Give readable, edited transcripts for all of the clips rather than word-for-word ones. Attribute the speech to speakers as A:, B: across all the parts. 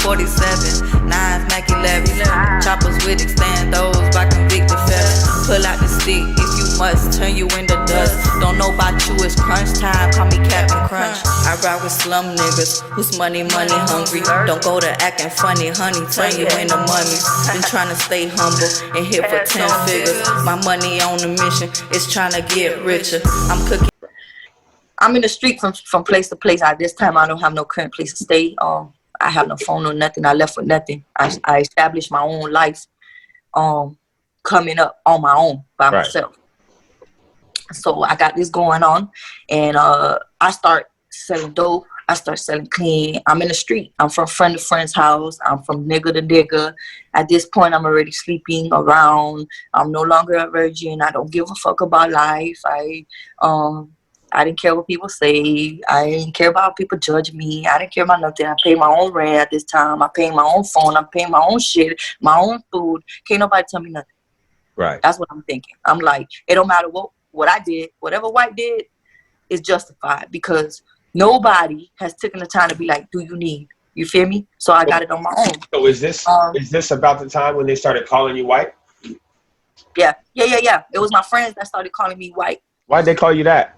A: 47, 9s, Mac 11, choppers with extendos by convicted felons. Pull out the stick if you must, turn you into dust. Don't know about you, it's crunch time, call me Captain Crunch. I ride with slum niggas who's money hungry. Don't go to acting funny, honey, turn you into mummies. Been trying to stay humble and hit for 10 figures. My money on a mission, it's trying to get richer. I'm cooking. I'm in the street from place to place. At this time, I don't have no current place to stay. I have no phone or nothing. I left with nothing. I established my own life coming up on my own by myself. So I got this going on, and I start selling dope. I start selling clean. I'm in the street. I'm from friend to friend's house. I'm from nigga to nigga. At this point, I'm already sleeping around. I'm no longer a virgin. I don't give a fuck about life. I didn't care what people say. I didn't care about people judge me. I didn't care about nothing. I paid my own rent at this time. I paid my own phone. I'm paying my own shit, my own food. Can't nobody tell me nothing.
B: Right.
A: That's what I'm thinking. I'm like, it don't matter what I did. Whatever Whyte did is justified because nobody has taken the time to be like, do you need? You feel me? So I got it on my own.
B: So is this about the time when they started calling you Whyte?
A: Yeah. It was my friends that started calling me Whyte.
B: Why'd they call you that?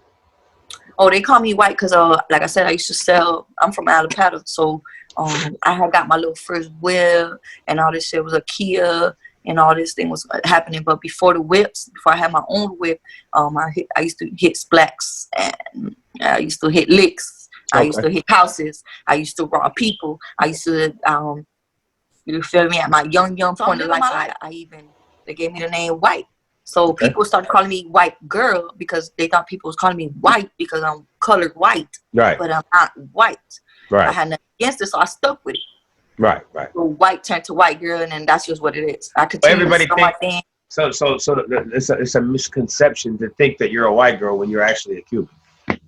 A: Oh, they call me Whyte because, like I said, I used to sell. I'm from Alabama, so I had got my little first whip, and all this shit was a Kia, and all this thing was happening. But before the whips, before I had my own whip, I used to hit splacks, and I used to hit licks. I used to hit houses. I used to rob people. I used to, you feel me? At my young point in life, they gave me the name Whyte. So people started calling me Whyte Giirl because they thought people was calling me Whyte because I'm colored white. Right. But I'm not white. Right. I had nothing against it, so I stuck with it.
B: Right.
A: So Whyte turned to Whyte Giirl, and then that's just what it is. I continue
B: everybody
A: to my thing.
B: So it's a misconception to think that you're a white girl when you're actually a Cuban.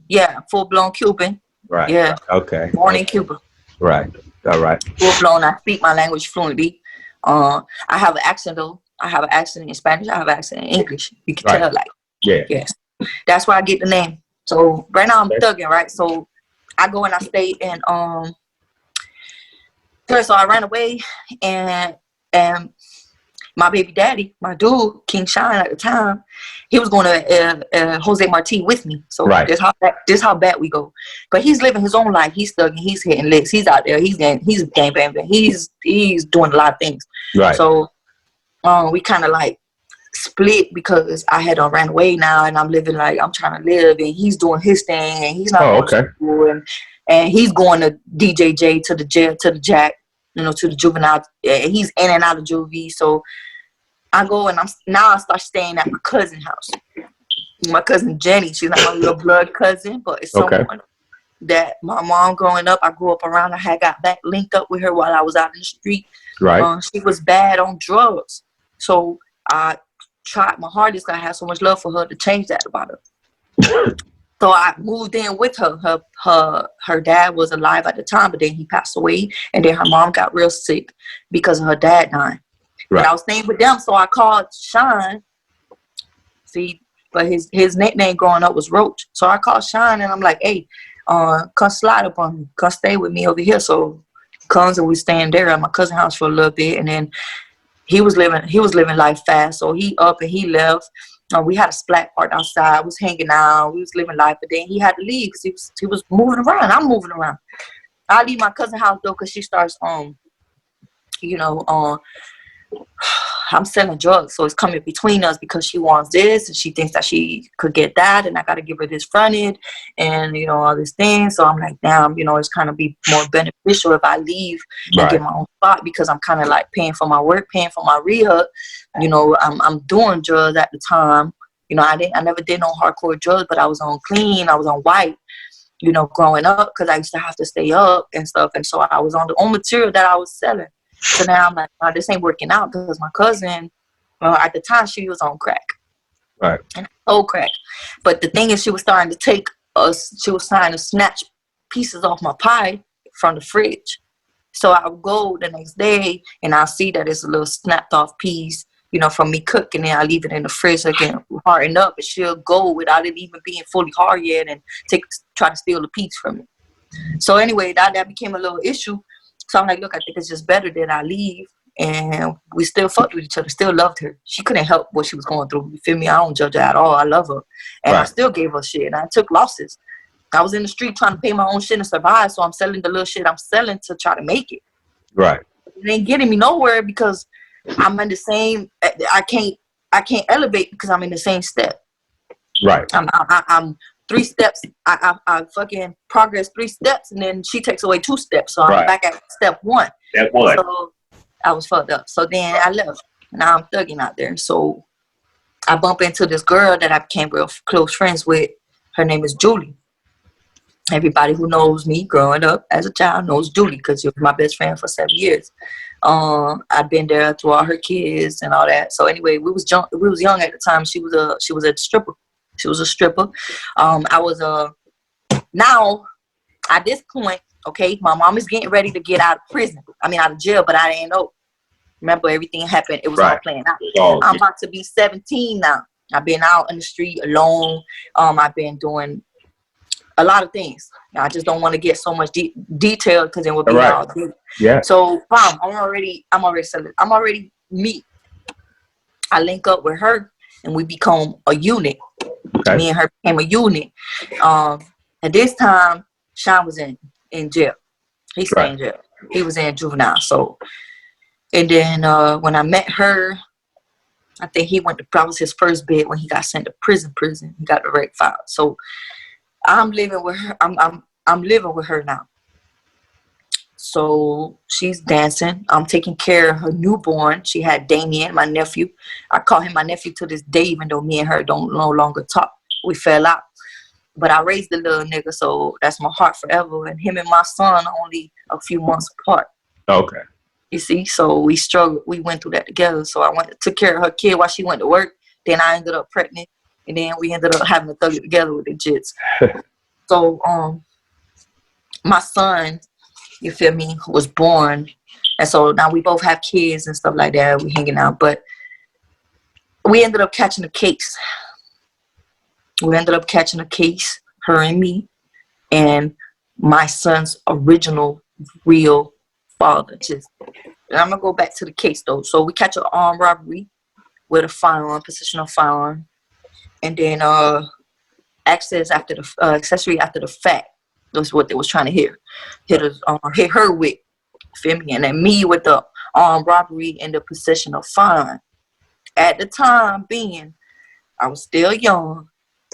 A: Yeah, full-blown Cuban.
B: Right.
A: Yeah.
B: Okay.
A: Born in Cuba.
B: Right. All right.
A: Full-blown. I speak my language fluently. I have an accent, though. I have an accent in Spanish. I have an accent in English. You can tell, like.
B: Yeah.
A: Yes. That's where I get the name. So right now I'm thugging, right? So I go and I stay in first, so I ran away, and my baby daddy, my dude, King Shine at the time, he was going to Jose Marti with me. So this how bad we go. But he's living his own life. He's thugging. He's hitting licks. He's out there. He's gang banging. He's doing a lot of things. Right. So we kind of like split because I had ran away now, and I'm living like I'm trying to live, and he's doing his thing, and he's not going to school, and he's going to DJJ, to the jail, to the jack, you know, to the juvenile. He's in and out of juvie. So I go, and I start staying at my cousin's house. My cousin Jenny, she's not my little blood cousin, but it's someone that my mom growing up, I grew up around. I had got back linked up with her while I was out in the street. Right. She was bad on drugs, so I tried my hardest. I had so much love for her to change that about her. So I moved in with her. Her dad was alive at the time, but then he passed away, and then her mom got real sick because of her dad dying. Right. And I was staying with them, so I called Sean. See, but his nickname growing up was Roach. So I called Sean, and I'm like, hey, come slide up on me. Come stay with me over here. So comes, and we staying there at my cousin's house for a little bit, and then he was living life fast. So he up and he left. We had a splat park outside. I was hanging out. We was living life, but then he had to leave because he was moving around. I'm moving around. I leave my cousin's house though because she starts I'm selling drugs, so it's coming between us because she wants this and she thinks that she could get that, and I got to give her this fronted and all this thing. So I'm like, damn, it's kind of be more beneficial if I leave and get my own spot, because I'm kind of like paying for my work, paying for my rehab. I'm doing drugs at the time. I never did no hardcore drugs, but I was on clean, I was on white, growing up, because I used to have to stay up and stuff, and so I was on the own material that I was selling. So now I'm like, oh, this ain't working out, because my cousin, at the time, she was on crack. Right. And old crack. But the thing is, she was starting to snatch pieces off my pie from the fridge. So I'll go the next day, and I'll see that it's a little snapped off piece, from me cooking it. I leave it in the fridge so it can harden up, and she'll go without it even being fully hard yet and try to steal the piece from me. So anyway, that became a little issue. So I'm like, look, I think it's just better that I leave. And we still fucked with each other, still loved her. She couldn't help what she was going through. You feel me? I don't judge her at all. I love her. And I still gave her shit. And I took losses. I was in the street trying to pay my own shit and survive. So I'm selling the little shit I'm selling to try to make it.
B: Right.
A: It ain't getting me nowhere because I'm in the same, I can't elevate because I'm in the same step.
B: Right.
A: I'm 3 steps. I fucking progress 3 steps, and then she takes away 2 steps. So I'm back at step 1.
B: Step 1.
A: So I was fucked up. So then I left. Now I'm thugging out there. So I bump into this girl that I became real close friends with. Her name is Julie. Everybody who knows me growing up as a child knows Julie because she was my best friend for 7 years. I've been there through all her kids and all that. So anyway, we was young at the time. She was a stripper. She was a stripper. I was now at this point, okay, my mom is getting ready to get out of jail, but I didn't know. Remember, everything happened. It was all playing out. I'm about to be 17 now. I've been out in the street alone. I've been doing a lot of things. I just don't want to get so much detail because then we'll be all deep.
B: Yeah.
A: So, I'm already selling. I'm already me. I link up with her and we become a unit. Okay. Me and her became a unit. At this time, Sean was in jail. He stayed in jail. He was in juvenile. So, and then when I met her, I think that was his first bid when he got sent to prison. He got the rape file. So I'm living with her. I'm living with her now. So she's dancing. I'm taking care of her newborn. She had Damien, my nephew. I call him my nephew to this day, even though me and her don't no longer talk. We fell out. But I raised the little nigga, so that's my heart forever. And him and my son only a few months apart.
B: Okay.
A: You see, so we struggled. We went through that together. So I took care of her kid while she went to work. Then I ended up pregnant. And then we ended up having to thug it together with the jits. So my son, you feel me, was born. And so now we both have kids and stuff like that. We hanging out. But we ended up catching a case. Her and me. And my son's original, real father. And I'm going to go back to the case, though. So we catch an armed robbery with a firearm, positional firearm. And then accessory after the fact. That's what they was trying to hit her with. Feel me? And then me with the armed robbery and the possession of firearm. At the time being, I was still young.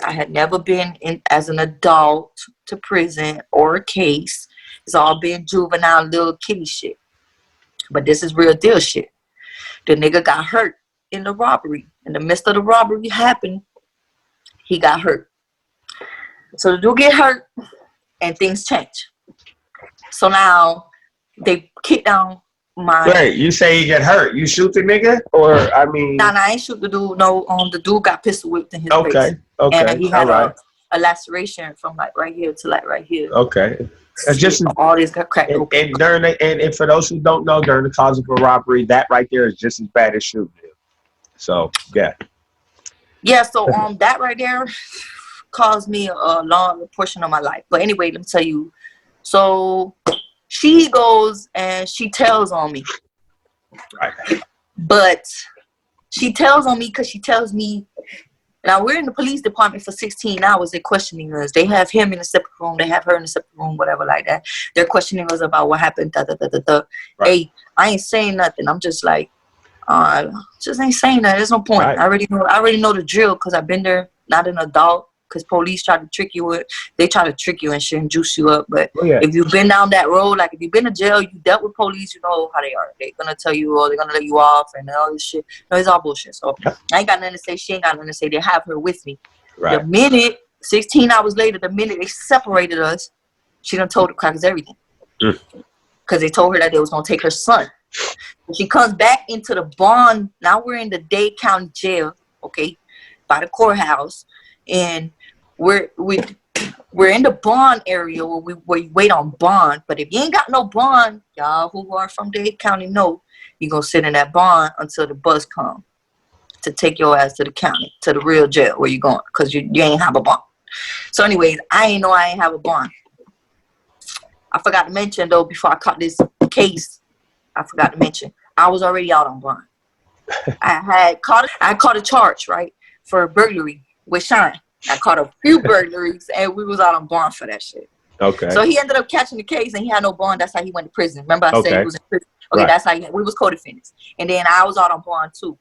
A: I had never been in as an adult to prison or a case. It's all been juvenile little kitty shit. But this is real deal shit. The nigga got hurt in the robbery. In the midst of the robbery happened, he got hurt. So the dude get hurt and things change. So now they kick down my...
B: Wait, you say he get hurt. You shoot the nigga? Or, I mean...
A: Nah, I ain't shoot the dude. No, the dude got pistol whipped in his face.
B: Okay,
A: and he had a laceration from like right here to like right here.
B: Okay. It's just
A: all this got cracked open.
B: And for those who don't know, during the cause of a robbery, that right there is just as bad as shooting him. So yeah. Yeah,
A: so that right there caused me a long portion of my life. But anyway, let me tell you. So she goes and she tells on me.
B: Right.
A: But she tells on me because she tells me. Now, we're in the police department for 16 hours. They're questioning us. They have him in a separate room. They have her in a separate room, whatever like that. They're questioning us about what happened. Right. Hey, I ain't saying nothing. I'm just like, just ain't saying that. There's no point. Right. I already know the drill because I've been there, not an adult. Because police try to trick you they try to trick you and shit and juice you up. But if you've been down that road, like if you've been to jail, you dealt with police, you know how they are. They're gonna tell you, or they're gonna let you off and all this shit. No, it's all bullshit. So I ain't got nothing to say. She ain't got nothing to say. They have her with me. Right. The minute 16 hours later, the minute they separated us, she done told the crackers everything. Because they told her that they was gonna take her son. She comes back into the bond. Now we're in the Dade County Jail, okay, by the courthouse. And we're in the bond area where we wait on bond. But if you ain't got no bond, y'all who are from Dade County know you're going to sit in that bond until the bus come to take your ass to the county, to the real jail where you going, because you ain't have a bond. So anyways, I ain't have a bond. I forgot to mention, though, before I caught this case, I forgot to mention, I was already out on bond. I caught a charge, right, for burglary with Shine. I caught a few burglaries, and we was out on bond for that shit.
B: Okay.
A: So he ended up catching the case, and he had no bond. That's how he went to prison. Remember I said he was in prison? Okay, right. That's how we was co-defendants. And then I was out on bond too.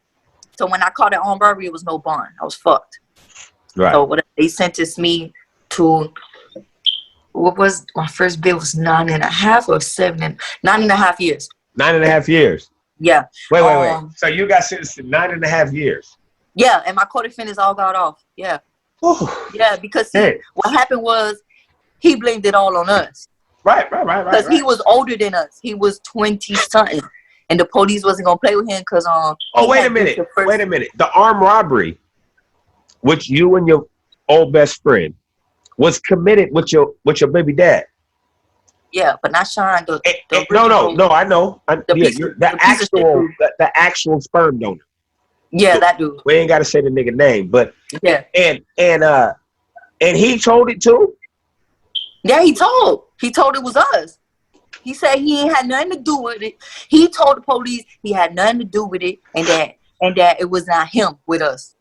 A: So when I caught that armed robbery, it was no bond. I was fucked. Right. So they sentenced me to, what was my first bill, was 9.5 or 7, 9.5 years.
B: 9.5 years.
A: Yeah.
B: Wait. So you got sentenced to 9.5 years.
A: Yeah, and my co-defendants all got off. Yeah. Ooh. Yeah, because what happened was he blamed it all on us. Right. Because he was older than us. He was 20-something. And the police wasn't going to play with him because
B: wait a minute. The armed robbery, which you and your old best friend was committed with your baby dad.
A: Yeah, but not Sean.
B: No, I know. The actual sperm donor.
A: Yeah, that dude.
B: We ain't got to say the nigga name, but
A: yeah.
B: And he told it too?
A: Yeah, he told it was us. He said he ain't had nothing to do with it. He told the police he had nothing to do with it, and that it was not him with us.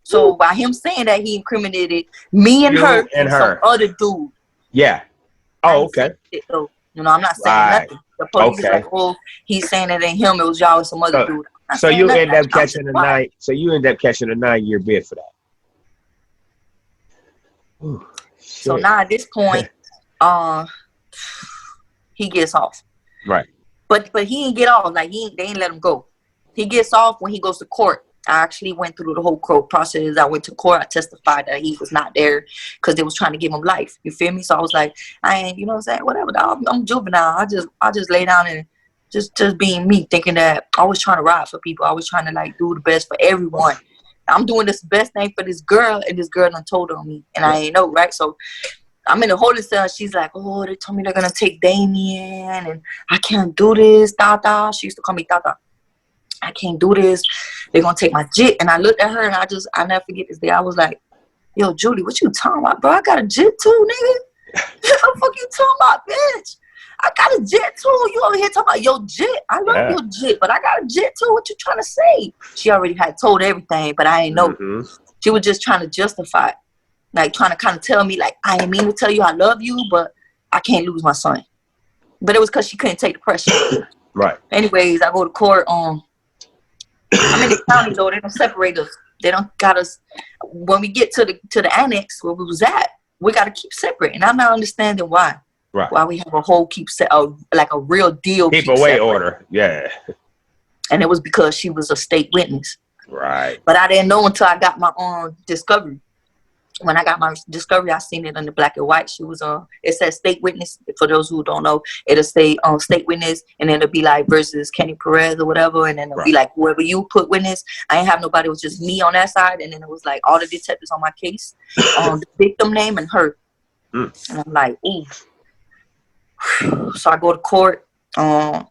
A: So by him saying that, he incriminated me and her and some other dude.
B: Yeah. Oh, okay.
A: So, I'm not saying nothing. The police is like, oh, he's saying it ain't him. It was y'all and some other dude.
B: So you end up catching a 9-year bid for that. Ooh,
A: so now at this point, he gets off.
B: Right.
A: But he didn't get off. Like they ain't let him go. He gets off when he goes to court. I actually went through the whole court process. I went to court. I testified that he was not there because they was trying to give him life. You feel me? So I was like, I ain't, you know what I'm saying? Whatever. I'm juvenile. I just lay down and just being me, thinking that I was trying to ride for people. I was trying to like do the best for everyone. I'm doing this best thing for this girl, and this girl done told on me, and I ain't know, right? So I'm in the holding cell. She's like, oh, they told me they're gonna take Damien, and I can't do this. Tata. She used to call me Tata. I can't do this. They're gonna take my jit. And I looked at her, and I never forget this day. I was like, yo, Julie, what you talking about, bro? I got a jit too, nigga. What the fuck you talking about, bitch? I got a jet too. You over here talking about your jet. I love your jet, but I got a jet too. What you trying to say? She already had told everything, but I ain't know. She was just trying to justify it. Like trying to kind of tell me, like, I ain't mean to tell you I love you, but I can't lose my son. But it was because she couldn't take the pressure.
B: Right.
A: Anyways, I go to court. I'm in the county though. They don't separate us. They don't got us. When we get to the annex where we was at, we got to keep separate. And I'm not understanding why.
B: Right.
A: Why we have a whole like a real deal.
B: Keep away order. Yeah.
A: And it was because she was a state witness.
B: Right.
A: But I didn't know until I got my own discovery. When I got my discovery, I seen it on the black and white. She was it says state witness. For those who don't know, it'll say state witness, and then it'll be like versus Kenny Perez or whatever, and then it'll be like whoever you put witness. I ain't have nobody. It was just me on that side, and then it was like all the detectives on my case, the victim name and her. And I'm like, ooh. So I go to court. I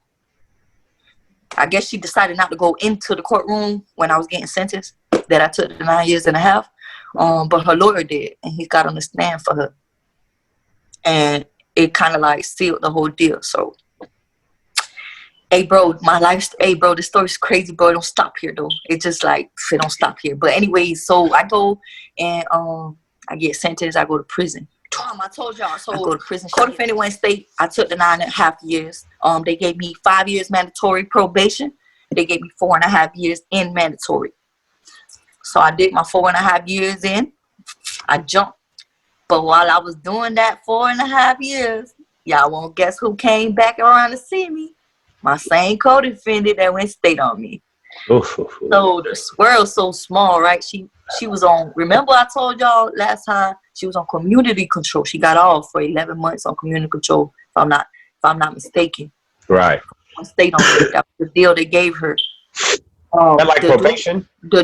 A: guess she decided not to go into the courtroom when I was getting sentenced. That I took the 9.5 years. But her lawyer did, and he got on the stand for her. And it kind of like sealed the whole deal. So, hey, bro, this story's crazy, bro. It don't stop here, though. It just like, it don't stop here. But anyways, so I go and I get sentenced. I go to prison. I told y'all, so I go to prison. Co-defendant went state. I took the 9.5 years. They gave me 5 years mandatory probation. They gave me 4.5 years in mandatory. So I did my 4.5 years in. I jumped. But while I was doing that 4.5 years, y'all won't guess who came back around to see me? My same co-defendant that went state on me. So the world's so small, right? She was on, remember I told y'all last time, she was on community control. She got off for 11 months on community control, if I'm not mistaken.
B: Right.
A: State on me. That was the deal they gave her.
B: That like probation?
A: The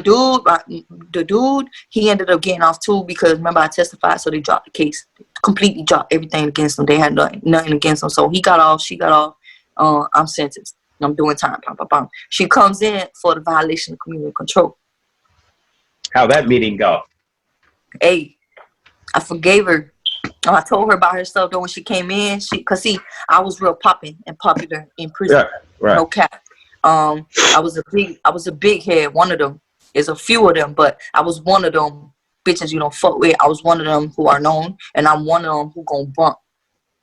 A: dude, he ended up getting off too because remember I testified, so they dropped the case. Completely dropped everything against him. They had nothing against him. So he got off, she got off. I'm sentenced. I'm doing time. She comes in for the violation of community control. How'd
B: that meeting go?
A: Hey, I forgave her. I told her about herself though when she came in. Cause see, I was real popping and popular in prison.
B: Yeah, right.
A: No cap. I was a big head. One of them. There's a few of them, but I was one of them bitches you don't fuck with. I was one of them who are known, and I'm one of them who gonna bump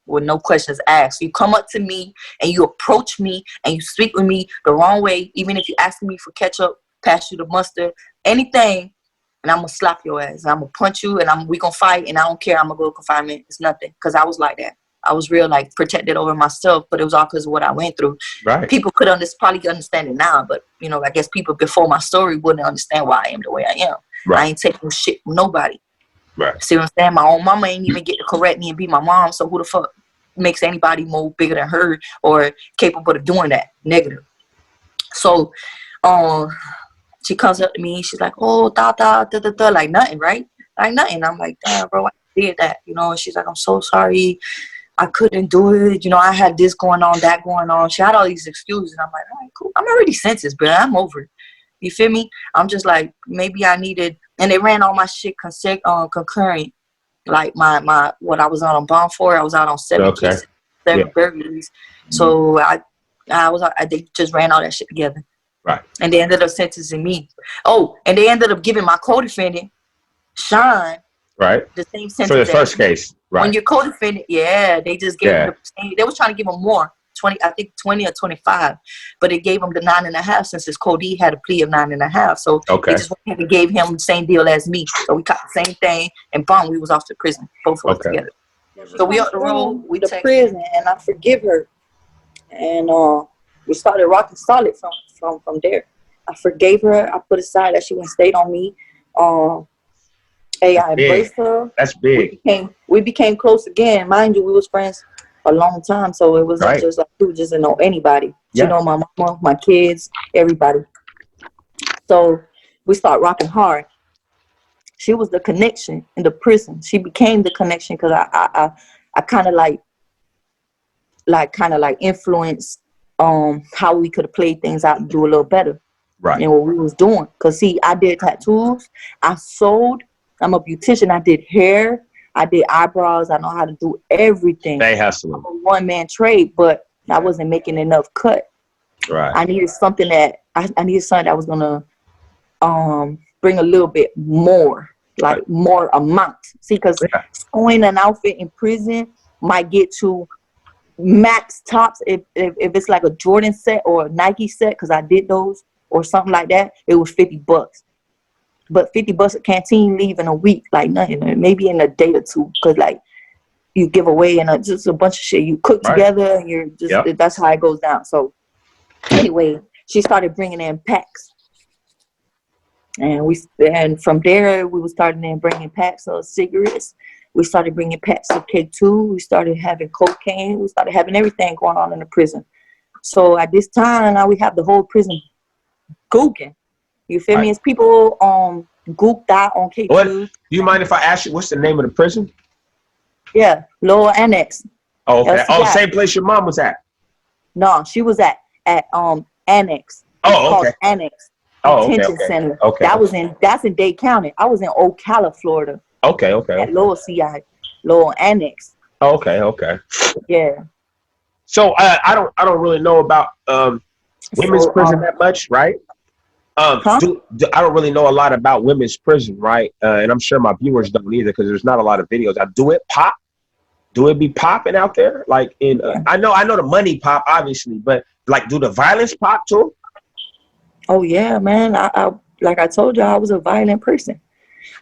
A: with no questions asked. You come up to me and you approach me and you speak with me the wrong way, even if you ask me for ketchup, pass you the mustard, anything, and I'm gonna slap your ass. I'm gonna punch you, and we gonna fight, and I don't care. I'm gonna go to confinement. It's nothing, cause I was like that. I was real like protected over myself, but it was all because of what I went through.
B: Right.
A: People could probably understand it now, but you know, I guess people before my story wouldn't understand why I am the way I am. Right. I ain't taking shit from nobody.
B: Right.
A: See what I'm saying? My own mama ain't even get to correct me and be my mom. So who the fuck makes anybody more bigger than her or capable of doing that? Negative. So, she comes up to me. She's like, "Oh, da, like nothing, right? Like nothing." I'm like, "Damn, bro, I did that, you know." And she's like, "I'm so sorry. I couldn't do it. You know, I had this going on, that going on." She had all these excuses. And I'm like, all right, cool. I'm already sentenced, bro. I'm over it. You feel me? I'm just like, maybe I needed, and they ran all my shit concurrent. Like my what I was on bond for, I was out on 7 cases, 7 burglaries. So they just ran all that shit together.
B: Right.
A: And they ended up sentencing me. Oh, and they ended up giving my co-defendant, Sean,
B: right,
A: the same sentence
B: for the first case. Right.
A: When your co-defendant, they just gave him the same. They was trying to give him more, 20, I think 20 or 25, but they gave him the 9.5 since his Cody had a plea of 9.5. So they just went and gave him the same deal as me. So we got the same thing, and boom, we was off to prison, both of us together. So we up the road, we to prison, and I forgive her, and we started rocking solid from there. I forgave her. I put aside that she went stayed on me. Hey, I embraced her.
B: That's big.
A: We became close again. Mind you, we was friends a long time, so it wasn't just like we just didn't know anybody. She know my mama, my kids, everybody. So we start rocking hard. She was the connection in the prison. She became the connection because I kind of like influenced how we could have played things out and do a little better.
B: Right.
A: And what we was doing. Cause see, I did tattoos, I sewed, I'm a beautician, I did hair, I did eyebrows, I know how to do everything.
B: They hustling.
A: I'm a one-man trade, but I wasn't making enough cut.
B: Right.
A: I needed something that I needed something that was gonna bring a little bit more, like more amount. See, cause sewing an outfit in prison might get to max tops if it's like a Jordan set or a Nike set, cause I did those. Or something like that, it was $50. But $50 at canteen leave in a week, like nothing. Maybe in a day or two, because like you give away and just a bunch of shit. You cook together, and you're just that's how it goes down. So anyway, she started bringing in packs, and from there we started bringing packs of cigarettes. We started bringing packs of K2. We started having cocaine. We started having everything going on in the prison. So at this time, now we have the whole prison gooking. You feel me? It's people gooked out on K2.
B: What? Do you mind if I ask you what's the name of the prison?
A: Yeah, Lower Annex.
B: Oh, okay. Oh, same place your mom was at.
A: No, she was at Annex.
B: Oh, okay.
A: Called Annex Detention Center.
B: Okay.
A: That's in Dade County. I was in Ocala, Florida.
B: Okay.
A: At Lower CI, Lower Annex.
B: Okay.
A: Yeah.
B: So I don't really know about women's prison that much, right? I don't really know a lot about women's prison, right? And I'm sure my viewers don't either because there's not a lot of videos. Do it be popping out there? Like I know the money pop obviously, but like do the violence pop too?
A: Oh yeah, man. I like I told you, I was a violent person.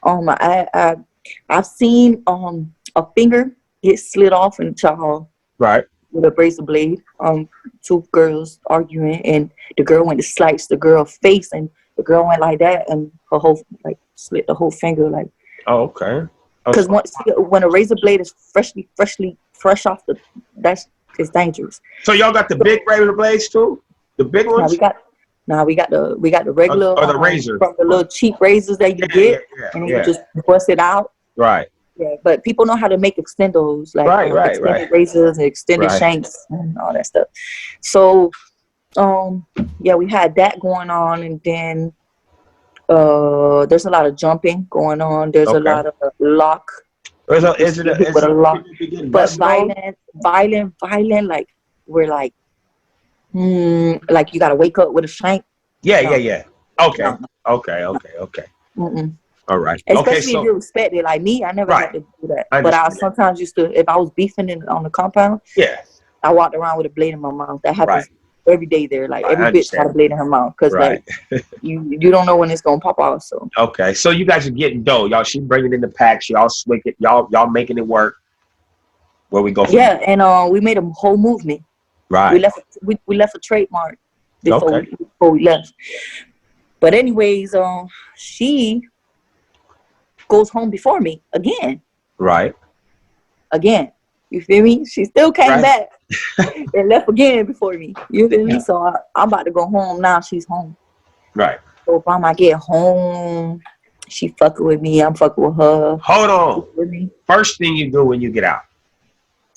A: I've seen a finger get slid off in the child.
B: Right.
A: With a razor blade. 2 girls arguing, and the girl went to slice the girl's face, and the girl went like that, and her whole slit the whole finger like.
B: Oh, okay.
A: Because when a razor blade is fresh off it's dangerous.
B: So y'all got the big razor blades too? The big ones?
A: We got the regular
B: or the razor
A: from the little cheap razors that you get, and you just bust it out.
B: Right.
A: Yeah, but people know how to make extendos, like extended razors and extended shanks and all that stuff. So, we had that going on, and then there's a lot of jumping going on. There's a lot of lock
B: Is it
A: with a lot, but
B: violent?
A: violent. Like we're like you gotta wake up with a shank.
B: Yeah,
A: No.
B: yeah. Okay.
A: No.
B: Okay.
A: Mm-mm.
B: All right.
A: Especially if you respect it. Like me, I never had to do that. But I sometimes used to, if I was beefing on the compound, I walked around with a blade in my mouth. That happens every day there. Like every bitch got a blade in her mouth. Cause like you don't know when it's gonna pop off. So
B: okay. So you guys are getting dough. Y'all, she bringing in the packs. Y'all slick it. Y'all making it work. Where we go from
A: there? And we made a whole movement.
B: Right.
A: We left a trademark before we left. But anyways, she goes home before me again.
B: Right.
A: Again. You feel me? She still came back and left again before me. You feel me? So I'm about to go home now. She's home.
B: Right.
A: So if I get home, she fucking with me. I'm fucking with her.
B: Hold on. First thing you do when you get out.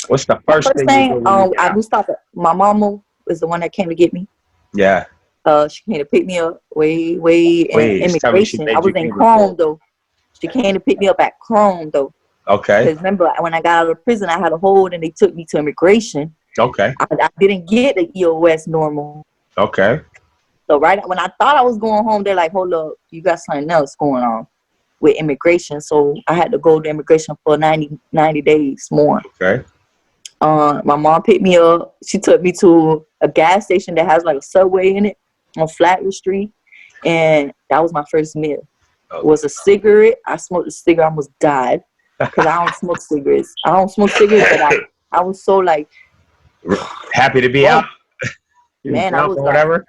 B: What's the first thing you do when you get out?
A: I do stop at my mama is the one that came to get me.
B: Yeah.
A: She came to pick me up way in immigration. I was in Chrome though. She came to pick me up at Chrome though.
B: Okay.
A: Because remember when I got out of prison, I had a hold and they took me to immigration.
B: Okay.
A: I didn't get the EOS normal.
B: Okay.
A: So right when I thought I was going home, they're like, hold up, you got something else going on with immigration. So I had to go to immigration for 90 days more.
B: Okay.
A: My mom picked me up. She took me to a gas station that has like a Subway in it on Flatbush Street. And that was my first meal. It was a cigarette. I smoked a cigarette. I almost died because I don't smoke cigarettes. But I was so like
B: happy to be out.
A: Man, I was whatever.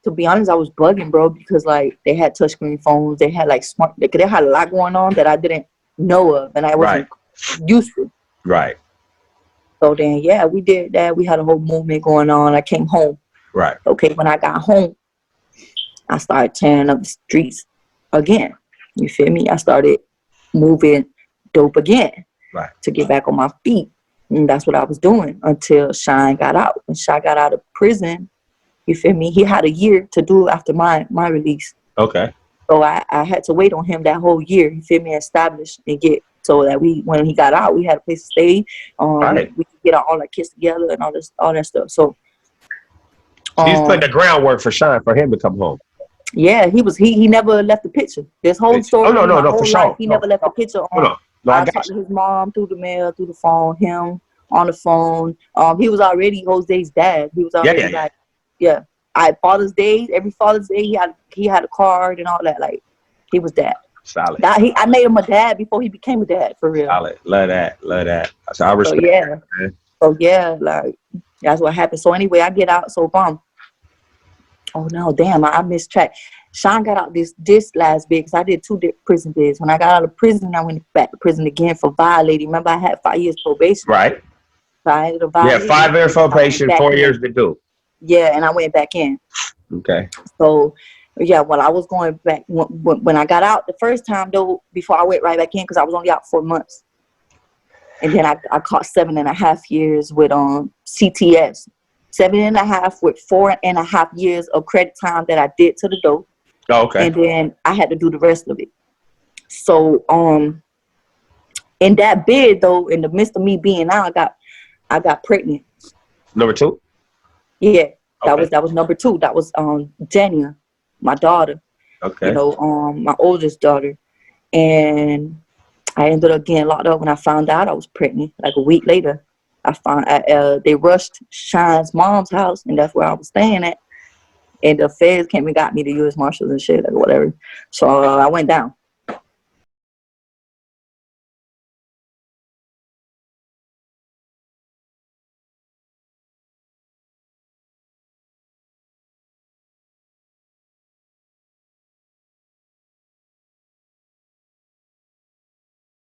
A: To be honest, I was bugging, bro, because like they had touchscreen phones. They had like they had a lot going on that I didn't know of and I wasn't used to.
B: Right.
A: So then, we did that. We had a whole movement going on. I came home.
B: Right.
A: Okay, when I got home, I started tearing up the streets again. You feel me? I started moving dope again.
B: Right.
A: To get back on my feet. And that's what I was doing until Shine got out. When Shine got out of prison, you feel me? He had a year to do after my release.
B: Okay.
A: So I had to wait on him that whole year. You feel me? Establish and get so that when he got out, we had a place to stay. We could get all our kids together and all that stuff. So
B: he's putting the groundwork for Shine for him to come home.
A: Yeah, he never left the picture. This whole story,
B: no, for sure.
A: He never left the picture on. I talked to his mom through the mail, through the phone, him on the phone. He was already Jose's dad. He was already Father's Day, every Father's Day he had a card and all that. Like he was dad.
B: Solid.
A: I made him a dad before he became a dad for real.
B: Solid. Love that. So I respect
A: that, man. So like that's what happened. So anyway, I get out. So oh no, damn! I missed track. Sean got out this last bid because I did 2 prison bids. When I got out of prison, I went back to prison again for violating. Remember, I had 5 years probation.
B: Right.
A: So I ended up violating.
B: 5 years probation, 4 years to do.
A: Yeah, and I went back in.
B: Okay.
A: So, when I was going back, when I got out the first time, though, before I went right back in, because I was only out 4 months. And then I caught 7.5 years with CTS. 7.5 with 4.5 years of credit time that I did to the dope.
B: Oh, okay.
A: And then I had to do the rest of it. So in that bid though, in the midst of me being out, I got pregnant.
B: Number 2?
A: Yeah. That was number 2. That was Jania, my daughter.
B: Okay.
A: My oldest daughter. And I ended up getting locked up when I found out I was pregnant. Like a week later. They rushed Shine's mom's house, and that's where I was staying at. And the feds came and got me, the U.S. Marshals and shit, or whatever. So I went down.